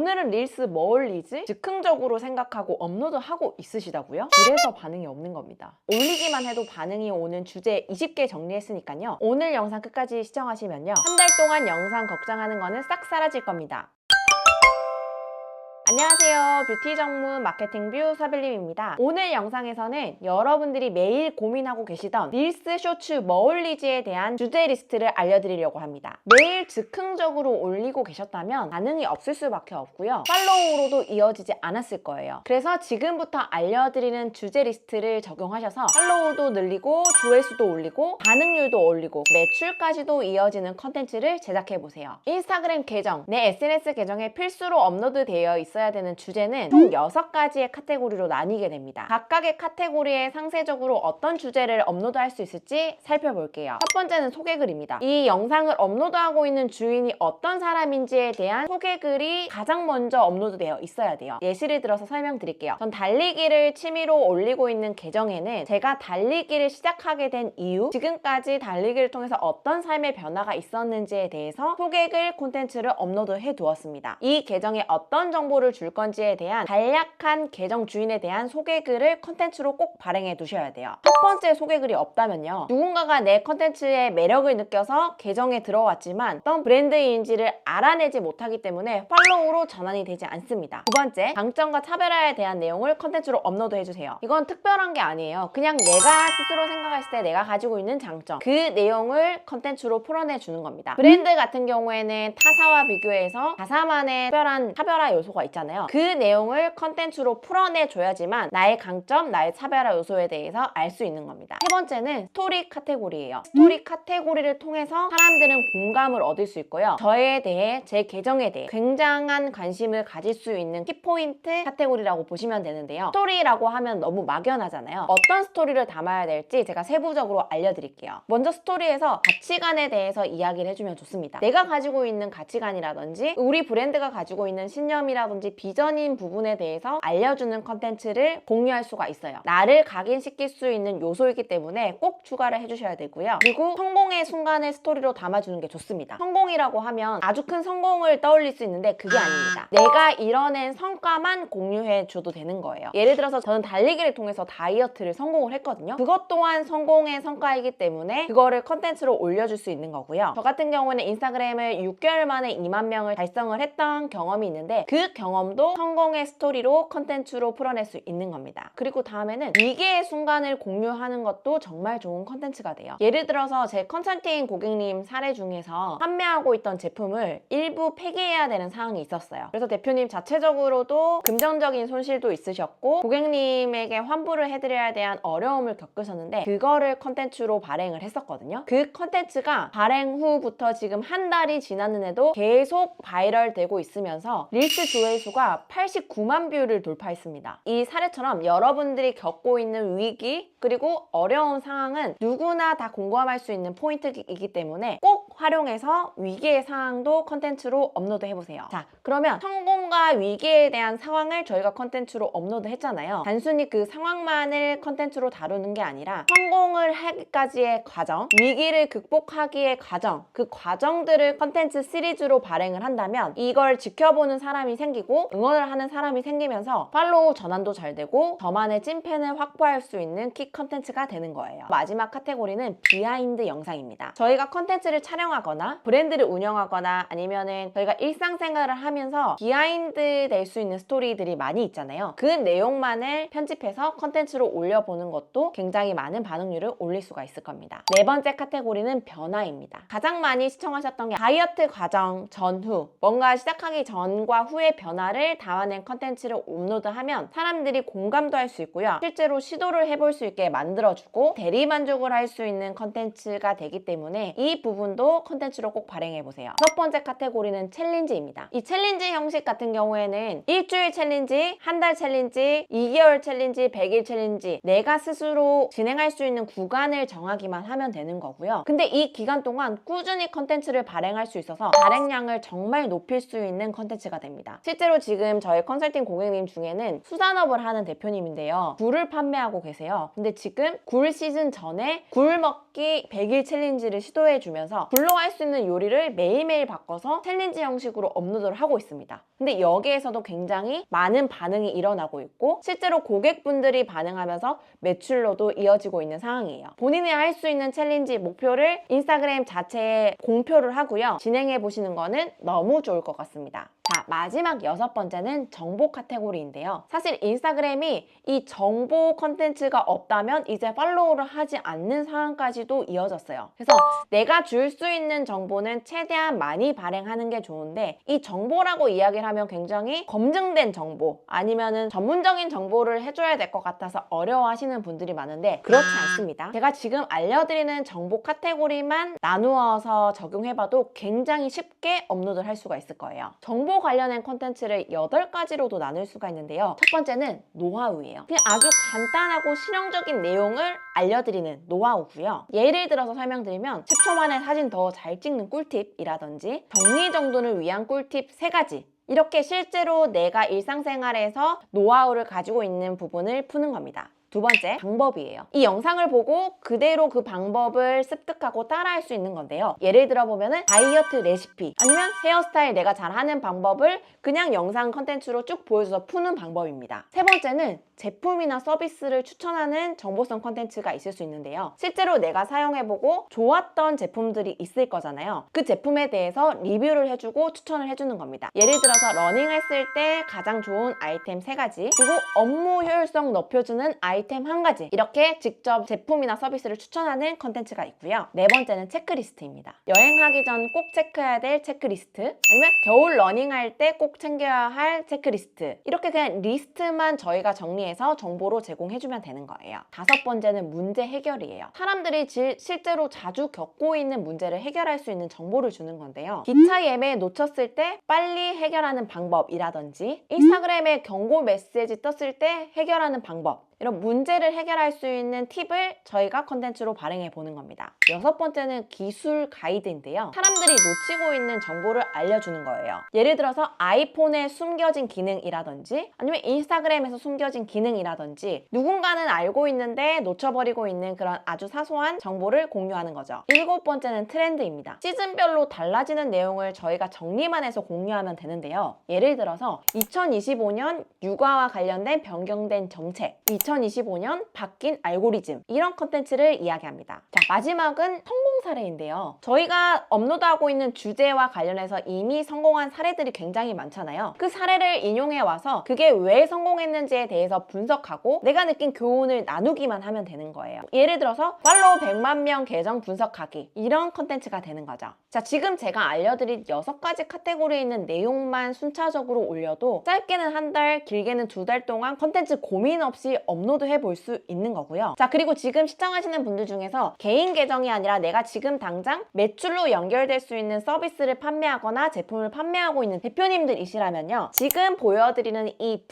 오늘은 릴스 뭐 올리지? 즉흥적으로 생각하고 업로드하고 있으시다고요? 그래서 반응이 없는 겁니다. 올리기만 해도 반응이 오는 주제 20개 정리했으니까요. 오늘 영상 끝까지 시청하시면요. 한 달 동안 영상 걱정하는 거는 싹 사라질 겁니다. 안녕하세요. 뷰티 전문 마케팅 뷰 서빌림입니다. 오늘 영상에서는 여러분들이 매일 고민하고 계시던 릴스 쇼츠 뭐 올리지에 대한 주제 리스트를 알려드리려고 합니다. 매일 즉흥적으로 올리고 계셨다면 반응이 없을 수밖에 없고요. 팔로우로도 이어지지 않았을 거예요. 그래서 지금부터 알려드리는 주제 리스트를 적용하셔서 팔로우도 늘리고 조회수도 올리고 반응률도 올리고 매출까지도 이어지는 컨텐츠를 제작해보세요. 인스타그램 계정, 내 SNS 계정에 필수로 업로드되어 있어야 되는 주제는 총 6가지의 카테고리로 나뉘게 됩니다. 각각의 카테고리에 상세적으로 어떤 주제를 업로드할 수 있을지 살펴볼게요. 첫 번째는 소개글입니다. 이 영상을 업로드하고 있는 주인이 어떤 사람인지에 대한 소개글이 가장 먼저 업로드되어 있어야 돼요. 예시를 들어서 설명드릴게요. 전 달리기를 취미로 올리고 있는 계정에는 제가 달리기를 시작하게 된 이유, 지금까지 달리기를 통해서 어떤 삶의 변화가 있었는지에 대해서 소개글 콘텐츠를 업로드해 두었습니다. 이 계정에 어떤 정보를 줄 건지에 대한 간략한 계정 주인에 대한 소개글을 컨텐츠로 꼭 발행해 두셔야 돼요. 첫 번째 소개글이 없다면요, 누군가가 내 컨텐츠의 매력을 느껴서 계정에 들어왔지만 어떤 브랜드인지를 알아내지 못하기 때문에 팔로우로 전환이 되지 않습니다. 두 번째, 장점과 차별화에 대한 내용을 컨텐츠로 업로드 해주세요. 이건 특별한 게 아니에요. 그냥 내가 스스로 생각했을 때 내가 가지고 있는 장점, 그 내용을 컨텐츠로 풀어내주는 겁니다. 브랜드 같은 경우에는 타사와 비교해서 자사만의 특별한 차별화 요소가 있잖아요. 그 내용을 컨텐츠로 풀어내줘야지만 나의 강점, 나의 차별화 요소에 대해서 알 수 있는 겁니다. 세 번째는 스토리 카테고리예요. 스토리 카테고리를 통해서 사람들은 공감을 얻을 수 있고요. 저에 대해, 제 계정에 대해 굉장한 관심을 가질 수 있는 키포인트 카테고리라고 보시면 되는데요. 스토리라고 하면 너무 막연하잖아요. 어떤 스토리를 담아야 될지 제가 세부적으로 알려드릴게요. 먼저 스토리에서 가치관에 대해서 이야기를 해주면 좋습니다. 내가 가지고 있는 가치관이라든지 우리 브랜드가 가지고 있는 신념이라든지 비전인 부분에 대해서 알려주는 컨텐츠를 공유할 수가 있어요. 나를 각인시킬 수 있는 요소이기 때문에 꼭 추가를 해주셔야 되고요. 그리고 성공의 순간을 스토리로 담아주는 게 좋습니다. 성공이라고 하면 아주 큰 성공을 떠올릴 수 있는데 그게 아닙니다. 내가 이뤄낸 성과만 공유해줘도 되는 거예요. 예를 들어서 저는 달리기를 통해서 다이어트를 성공을 했거든요. 그것 또한 성공의 성과이기 때문에 그거를 컨텐츠로 올려줄 수 있는 거고요. 저 같은 경우는 인스타그램을 6개월 만에 2만 명을 달성을 했던 경험이 있는데 그 경험도 성공의 스토리로 컨텐츠로 풀어낼 수 있는 겁니다. 그리고 다음에는 위기의 순간을 공유하는 것도 정말 좋은 컨텐츠가 돼요. 예를 들어서 제 컨설팅 고객님 사례 중에서 판매하고 있던 제품을 일부 폐기해야 되는 상황이 있었어요. 그래서 대표님 자체적으로도 금전적인 손실도 있으셨고 고객님에게 환불을 해드려야 대한 어려움을 겪으셨는데 그거를 컨텐츠로 발행을 했었거든요. 그 컨텐츠가 발행 후부터 지금 한 달이 지났는데도 계속 바이럴 되고 있으면서 릴스 조회수가 89만 뷰를 돌파했습니다. 이 사례처럼 여러분들이 겪고 있는 위기 그리고 어려운 상황은 누구나 다 공감할 수 있는 포인트이기 때문에 꼭 활용해서 위기의 상황도 컨텐츠로 업로드 해보세요. 자, 그러면 성공과 위기에 대한 상황을 저희가 컨텐츠로 업로드 했잖아요. 단순히 그 상황만을 컨텐츠로 다루는 게 아니라 성공을 하기까지의 과정, 위기를 극복하기의 과정, 그 과정들을 컨텐츠 시리즈로 발행을 한다면 이걸 지켜보는 사람이 생기고 응원을 하는 사람이 생기면서 팔로우 전환도 잘 되고 저만의 찐팬을 확보할 수 있는 키 컨텐츠가 되는 거예요. 마지막 카테고리는 비하인드 영상입니다. 저희가 컨텐츠를 촬영하거나 브랜드를 운영하거나 아니면은 저희가 일상생활을 하면서 비하인드 될 수 있는 스토리들이 많이 있잖아요. 그 내용만을 편집해서 컨텐츠로 올려보는 것도 굉장히 많은 반응률을 올릴 수가 있을 겁니다. 네 번째 카테고리는 변화입니다. 가장 많이 시청하셨던 게 다이어트 과정 전후, 뭔가 시작하기 전과 후의 변화를 담아낸 컨텐츠를 업로드하면 사람들이 공감도 할 수 있고요. 실제로 시도를 해볼 수 있게 만들어주고 대리만족을 할 수 있는 컨텐츠가 되기 때문에 이 부분도 컨텐츠로 꼭 발행해보세요. 첫 번째 카테고리는 챌린지입니다. 이 챌린지 형식 같은 경우에는 일주일 챌린지, 한 달 챌린지, 2개월 챌린지, 100일 챌린지 내가 스스로 진행할 수 있는 구간을 정하기만 하면 되는 거고요. 근데 이 기간 동안 꾸준히 컨텐츠를 발행할 수 있어서 발행량을 정말 높일 수 있는 컨텐츠가 됩니다. 실제로 지금 저희 컨설팅 고객님 중에는 수산업을 하는 대표님인데요. 굴을 판매하고 계세요. 근데 지금 굴 시즌 전에 굴 먹기 100일 챌린지를 시도해주면서 굴 말로 할 수 있는 요리를 매일매일 바꿔서 챌린지 형식으로 업로드를 하고 있습니다. 근데 여기에서도 굉장히 많은 반응이 일어나고 있고 실제로 고객분들이 반응하면서 매출로도 이어지고 있는 상황이에요. 본인이 할 수 있는 챌린지 목표를 인스타그램 자체에 공표를 하고요. 진행해 보시는 거는 너무 좋을 것 같습니다. 자, 마지막 6번째는 정보 카테고리인데요. 사실 인스타그램이 이 정보 컨텐츠가 없다면 이제 팔로우를 하지 않는 상황까지도 이어졌어요. 그래서 내가 줄 수 있는 정보는 최대한 많이 발행하는 게 좋은데 이 정보라고 이야기를 하면 굉장히 검증된 정보 아니면은 전문적인 정보를 해줘야 될 것 같아서 어려워하시는 분들이 많은데 그렇지 않습니다. 제가 지금 알려드리는 정보 카테고리만 나누어서 적용해봐도 굉장히 쉽게 업로드를 할 수가 있을 거예요. 정보 관련된 콘텐츠를 8가지로도 나눌 수가 있는데요. 첫 번째는 노하우예요. 그냥 아주 간단하고 실용적인 내용을 알려드리는 노하우고요. 예를 들어서 설명드리면 10초 만에 사진 더 잘 찍는 꿀팁이라든지 정리정돈을 위한 꿀팁 3가지 이렇게 실제로 내가 일상생활에서 노하우를 가지고 있는 부분을 푸는 겁니다. 두 번째, 방법이에요. 이 영상을 보고 그대로 그 방법을 습득하고 따라할 수 있는 건데요. 예를 들어 보면은 다이어트 레시피 아니면 헤어스타일 내가 잘하는 방법을 그냥 영상 컨텐츠로 쭉 보여줘서 푸는 방법입니다. 세 번째는 제품이나 서비스를 추천하는 정보성 컨텐츠가 있을 수 있는데요. 실제로 내가 사용해보고 좋았던 제품들이 있을 거잖아요. 그 제품에 대해서 리뷰를 해주고 추천을 해주는 겁니다. 예를 들어서 러닝했을 때 가장 좋은 아이템 3가지 그리고 업무 효율성 높여주는 아이템 1가지 이렇게 직접 제품이나 서비스를 추천하는 컨텐츠가 있고요. 네 번째는 체크리스트입니다. 여행하기 전 꼭 체크해야 될 체크리스트 아니면 겨울 러닝할 때 꼭 챙겨야 할 체크리스트 이렇게 그냥 리스트만 저희가 정리해서 정보로 제공해주면 되는 거예요. 다섯 번째는 문제 해결이에요. 사람들이 실제로 자주 겪고 있는 문제를 해결할 수 있는 정보를 주는 건데요. 기차 예매 놓쳤을 때 빨리 해결하는 방법이라든지 인스타그램에 경고 메시지 떴을 때 해결하는 방법 이런 문제를 해결할 수 있는 팁을 저희가 컨텐츠로 발행해 보는 겁니다. 여섯 번째는 기술 가이드인데요. 사람들이 놓치고 있는 정보를 알려주는 거예요. 예를 들어서 아이폰에 숨겨진 기능이라든지 아니면 인스타그램에서 숨겨진 기능이라든지 누군가는 알고 있는데 놓쳐버리고 있는 그런 아주 사소한 정보를 공유하는 거죠. 일곱 번째는 트렌드입니다. 시즌별로 달라지는 내용을 저희가 정리만 해서 공유하면 되는데요. 예를 들어서 2025년 육아와 관련된 변경된 정책 2025년 바뀐 알고리즘 이런 컨텐츠를 이야기합니다. 자, 마지막은 성공 사례인데요. 저희가 업로드하고 있는 주제와 관련해서 이미 성공한 사례들이 굉장히 많잖아요. 그 사례를 인용해 와서 그게 왜 성공했는지에 대해서 분석하고 내가 느낀 교훈을 나누기만 하면 되는 거예요. 예를 들어서 팔로우 100만 명 계정 분석하기 이런 컨텐츠가 되는 거죠. 자, 지금 제가 알려드린 6가지 카테고리에 있는 내용만 순차적으로 올려도 짧게는 한 달, 길게는 2달 동안 컨텐츠 고민 없이 업로드해 볼 수 있는 거고요. 자, 그리고 지금 시청하시는 분들 중에서 개인 계정이 아니라 내가 지금 당장 매출로 연결될 수 있는 서비스를 판매하거나 제품을 판매하고 있는 대표님들이시라면요. 지금 보여드리는 이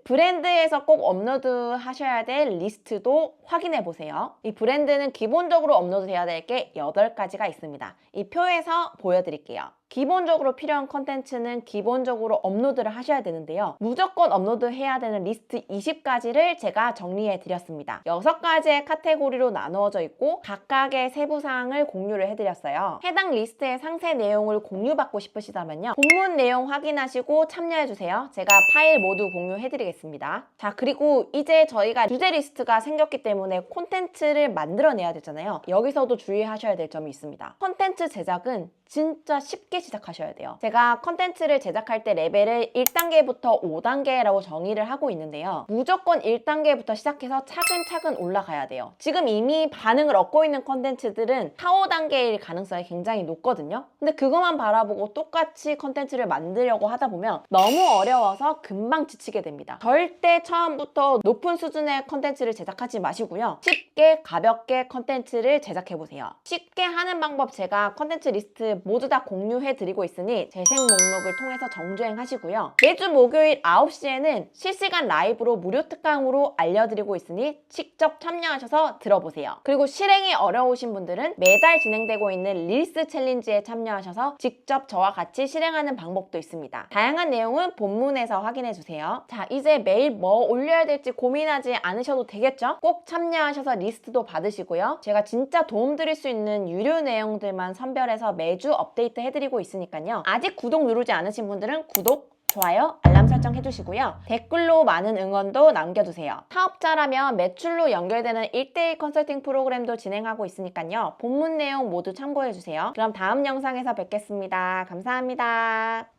브랜드에서 꼭 업로드 하셔야 될 리스트도 확인해 보세요. 이 브랜드는 기본적으로 업로드 돼야 될 게 8가지가 있습니다. 이 표에서 보여드릴게요. 기본적으로 필요한 컨텐츠는 기본적으로 업로드를 하셔야 되는데요. 무조건 업로드해야 되는 리스트 20가지를 제가 정리해 드렸습니다. 6가지의 카테고리로 나누어져 있고 각각의 세부사항을 공유를 해드렸어요. 해당 리스트의 상세 내용을 공유받고 싶으시다면요. 본문 내용 확인하시고 참여해주세요. 제가 파일 모두 공유해드리겠습니다. 자, 그리고 이제 저희가 주제 리스트가 생겼기 때문에 콘텐츠를 만들어내야 되잖아요. 여기서도 주의하셔야 될 점이 있습니다. 콘텐츠 제작은 진짜 쉽게 시작하셔야 돼요. 제가 컨텐츠를 제작할 때 레벨을 1단계부터 5단계라고 정의를 하고 있는데요. 무조건 1단계부터 시작해서 차근차근 올라가야 돼요. 지금 이미 반응을 얻고 있는 컨텐츠들은 4, 5단계일 가능성이 굉장히 높거든요. 근데 그것만 바라보고 똑같이 컨텐츠를 만들려고 하다 보면 너무 어려워서 금방 지치게 됩니다. 절대 처음부터 높은 수준의 컨텐츠를 제작하지 마시고요. 쉽게 가볍게 컨텐츠를 제작해보세요. 쉽게 하는 방법 제가 컨텐츠 리스트 모두 다 공유해 공유해드리고 있으니 재생 목록을 통해서 정주행하시고요. 매주 목요일 9시에는 실시간 라이브로 무료 특강으로 알려드리고 있으니 직접 참여하셔서 들어보세요. 그리고 실행이 어려우신 분들은 매달 진행되고 있는 릴스 챌린지에 참여하셔서 직접 저와 같이 실행하는 방법도 있습니다. 다양한 내용은 본문에서 확인해주세요. 자, 이제 매일 뭐 올려야 될지 고민하지 않으셔도 되겠죠? 꼭 참여하셔서 리스트도 받으시고요. 제가 진짜 도움드릴 수 있는 유료 내용들만 선별해서 매주 업데이트 해드리고 있으니까요. 아직 구독 누르지 않으신 분들은 구독, 좋아요, 알람 설정 해주시고요. 댓글로 많은 응원도 남겨주세요. 사업자라면 매출로 연결되는 1:1 컨설팅 프로그램도 진행하고 있으니까요. 본문 내용 모두 참고해주세요. 그럼 다음 영상에서 뵙겠습니다. 감사합니다.